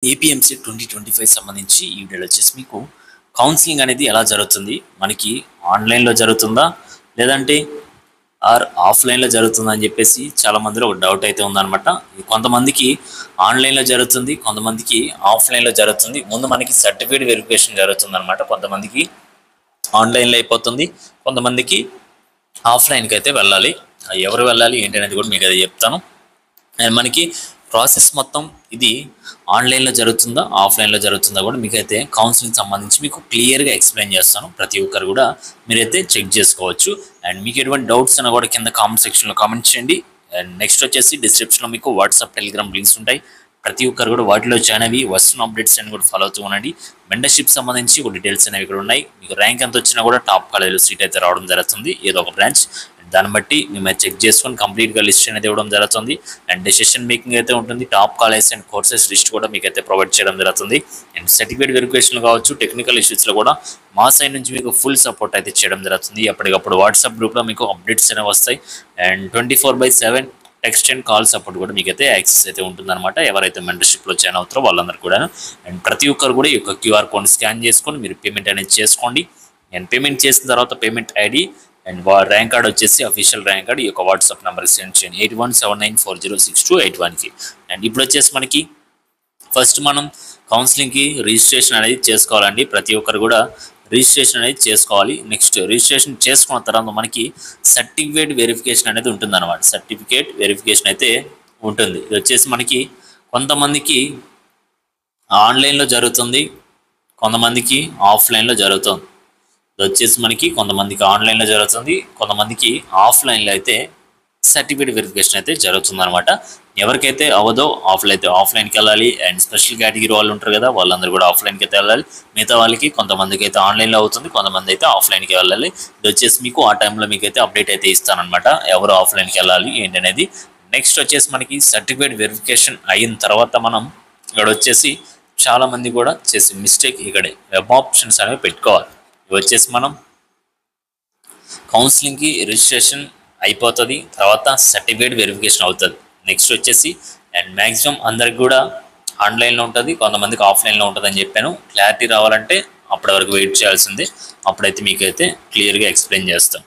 APMC 2025 సంబంధించి ఈ వీడియోలో వచ్చేసి మీకు కౌన్సిలింగ్ అనేది ఎలా జరుగుతుంది, మనకి ఆన్లైన్లో జరుగుతుందా లేదంటే ఆఫ్లైన్లో జరుగుతుందా అని చెప్పేసి చాలా మందిలో ఒక డౌట్ అయితే ఉందన్నమాట. కొంతమందికి ఆన్లైన్లో జరుగుతుంది, కొంతమందికి ఆఫ్లైన్లో జరుగుతుంది. ముందు మనకి సర్టిఫికేట్ వెరిఫికేషన్ జరుగుతుంది అనమాట. కొంతమందికి ఆన్లైన్లో అయిపోతుంది, కొంతమందికి ఆఫ్లైన్కి అయితే వెళ్ళాలి. ఎవరు వెళ్ళాలి ఏంటి అనేది కూడా మీకు అయితే చెప్తాను. అండ్ మనకి ప్రాసెస్ మొత్తం ఇది ఆన్లైన్లో జరుగుతుందా ఆఫ్లైన్లో జరుగుతుందా కూడా మీకైతే కౌన్సిలింగ్ సంబంధించి మీకు క్లియర్గా ఎక్స్ప్లెయిన్ చేస్తాను. ప్రతి ఒక్కరు కూడా మీరైతే చెక్ చేసుకోవచ్చు. అండ్ మీకు ఎటువంటి డౌట్స్ అన్నా కూడా కింద కామెంట్ సెక్షన్లో కామెంట్ చేయండి. అండ్ నెక్స్ట్ వచ్చేసి డిస్క్రిప్షన్లో మీకు వాట్సాప్ టెలిగ్రామ్ లింక్స్ ఉంటాయి. ప్రతి ఒక్కరు కూడా వాటిలో జాయిన్ అవి వస్తున్న అప్డేట్స్ అని కూడా ఫాలో అవుతూ ఉండండి. మెంటర్షిప్ సంబంధించి ఒక డీటెయిల్స్ అనేవి ఇక్కడ ఉన్నాయి. మీకు ర్యాంక్ ఎంత వచ్చినా కూడా టాప్ కాలేజీలో సీట్ అయితే రావడం జరుగుతుంది, ఏదో ఒక బ్రాంచ్. దాన్ని బట్టి మేము చెక్ చేసుకొని కంప్లీట్గా లిస్ట్ అనేది ఇవ్వడం జరుగుతుంది. అండ్ డెసిషన్ మేకింగ్ అయితే ఉంటుంది. Top colleges and courses list కూడా మీకు అయితే ప్రొవైడ్ చేయడం జరుగుతుంది. అండ్ సర్టిఫికేట్ వెరిఫికేషన్ కావచ్చు, టెక్నికల్ ఇష్యూస్లో కూడా మా సైడ్ నుంచి మీకు ఫుల్ సపోర్ట్ అయితే చేయడం జరుగుతుంది. ఎప్పటికప్పుడు వాట్సాప్ గ్రూప్లో మీకు అప్డేట్స్ అనేవి వస్తాయి. And 24/7 text and call support కూడా మీకైతే యాక్సెస్ అయితే ఉంటుందన్నమాట. ఎవరైతే మెంటర్షిప్లో జాయిన్ అవుతారో వాళ్ళందరూ కూడా. అండ్ ప్రతి ఒక్కరు కూడా ఈ యొక్క క్యూఆర్ కోడ్ స్కాన్ చేసుకొని మీరు పేమెంట్ అనేది చేసుకోండి. అండ్ పేమెంట్ చేసిన తర్వాత payment ID and rank card వచ్చేసి అఫీషియల్ ర్యాంక్ కార్డ్ ఈ యొక్క వాట్సాప్ నెంబర్కి సెండ్ చేయండి, 8179406281కి. అండ్ ఇప్పుడు వచ్చేసి మనకి ఫస్ట్ మనం కౌన్సిలింగ్కి రిజిస్ట్రేషన్ అనేది చేసుకోవాలండి. ప్రతి ఒక్కరు కూడా రిజిస్ట్రేషన్ అనేది చేసుకోవాలి. నెక్స్ట్ రిజిస్ట్రేషన్ చేసుకున్న తర్వాత మనకి సర్టిఫికేట్ వెరిఫికేషన్ అనేది ఉంటుందన్నమాట. సర్టిఫికేట్ వెరిఫికేషన్ అయితే ఉంటుంది. ఇది వచ్చేసి మనకి కొంతమందికి ఆన్లైన్లో జరుగుతుంది, కొంతమందికి ఆఫ్లైన్లో జరుగుతుంది. ఇది వచ్చేసి మనకి కొంతమందికి ఆన్లైన్లో జరుగుతుంది, కొంతమందికి ఆఫ్లైన్లో అయితే సర్టిఫికేట్ వెరిఫికేషన్ అయితే జరుగుతుంది అనమాట. ఎవరికైతే అవదో ఆఫ్లైన్కి వెళ్ళాలి. అండ్ స్పెషల్ కేటగిరీ వాళ్ళు ఉంటారు కదా, వాళ్ళందరూ కూడా ఆఫ్లైన్కి అయితే వెళ్ళాలి. మిగతా వాళ్ళకి కొంతమందికి అయితే ఆన్లైన్లో అవుతుంది, కొంతమంది అయితే ఆఫ్లైన్కి వెళ్ళాలి. ఇది వచ్చేసి మీకు ఆ టైంలో మీకు అయితే అప్డేట్ అయితే ఇస్తానమాట, ఎవరు ఆఫ్లైన్కి వెళ్ళాలి ఏంటనేది. నెక్స్ట్ వచ్చేసి మనకి సర్టిఫికేట్ వెరిఫికేషన్ అయిన తర్వాత మనం ఇక్కడ వచ్చేసి చాలామంది కూడా చేసే మిస్టేక్ ఇక్కడే వెబ్ ఆప్షన్స్ అనేవి పెట్టుకోవాలి. ఇవి వచ్చేసి మనం కౌన్సిలింగ్కి రిజిస్ట్రేషన్ అయిపోతుంది, తర్వాత సర్టిఫికేట్ వెరిఫికేషన్ అవుతుంది. నెక్స్ట్ వచ్చేసి అండ్ మ్యాక్సిమం అందరికి కూడా ఆన్లైన్లో ఉంటుంది, కొంతమందికి ఆఫ్లైన్లో ఉంటుంది అని చెప్పాను. క్లారిటీ రావాలంటే అప్పటి వరకు వెయిట్ చేయాల్సిందే, అప్పుడైతే మీకైతే క్లియర్గా ఎక్స్ప్లెయిన్ చేస్తాం.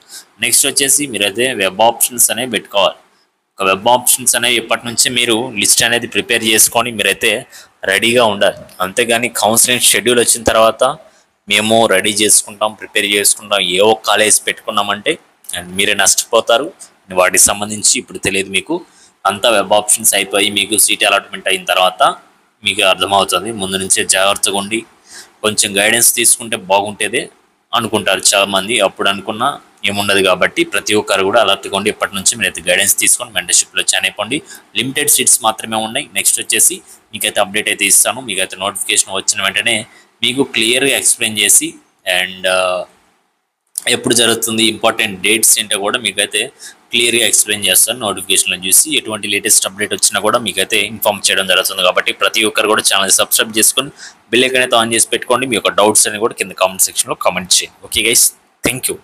నెక్స్ట్ వచ్చేసి మీరైతే వెబ్ ఆప్షన్స్ అనేవి పెట్టుకోవాలి. ఒక వెబ్ ఆప్షన్స్ అనేవి ఇప్పటి నుంచే మీరు లిస్ట్ అనేది ప్రిపేర్ చేసుకొని మీరైతే రెడీగా ఉండాలి. అంతేగాని కౌన్సిలింగ్ షెడ్యూల్ వచ్చిన తర్వాత మేము రెడీ చేసుకుంటాం, ప్రిపేర్ చేసుకుంటాం, ఏ ఒక్క కాలేజ్ పెట్టుకున్నామంటే అండ్ మీరే నష్టపోతారు. వాటికి సంబంధించి ఇప్పుడు తెలియదు మీకు. అంతా వెబ్ ఆప్షన్స్ అయిపోయి మీకు సీట్ అలాట్మెంట్ అయిన తర్వాత మీకు అర్థమవుతుంది. ముందు నుంచే జాగ్రత్తగా ఉండి కొంచెం గైడెన్స్ తీసుకుంటే బాగుంటేదే అనుకుంటారు చాలామంది. అప్పుడు అనుకున్నా ఏముండదు. కాబట్టి ప్రతి ఒక్కరు కూడా అలర్ట్గా ఉండి ఇప్పటి నుంచి మీరైతే గైడెన్స్ తీసుకొని మెంటర్షిప్లో జాయిన్ అయిపోండి. లిమిటెడ్ సీట్స్ మాత్రమే ఉన్నాయి. నెక్స్ట్ వచ్చేసి మీకైతే అప్డేట్ అయితే ఇస్తాను. మీకైతే నోటిఫికేషన్ వచ్చిన వెంటనే మీకు క్లియర్గా ఎక్స్ప్లెయిన్ చేసి అండ్ ఎప్పుడు జరుగుతుంది, ఇంపార్టెంట్ డేట్స్ ఏంటో కూడా మీకైతే క్లియర్గా ఎక్స్ప్లెయిన్ చేస్తాను. నోటిఫికేషన్లో చూసి ఎటువంటి లేటెస్ట్ అప్డేట్ వచ్చినా కూడా మీకైతే ఇన్ఫార్మ్ చేయడం జరుగుతుంది. కాబట్టి ప్రతి ఒక్కరు కూడా ఛానల్ సబ్స్క్రైబ్ చేసుకొని బెల్ ఐకాన్ అయితే ఆన్ చేసి పెట్టుకోండి. మీ యొక్క డౌట్స్ అని కూడా కింద కామెంట్ సెక్షన్లో కామెంట్ చేయండి. Okay guys, thank you.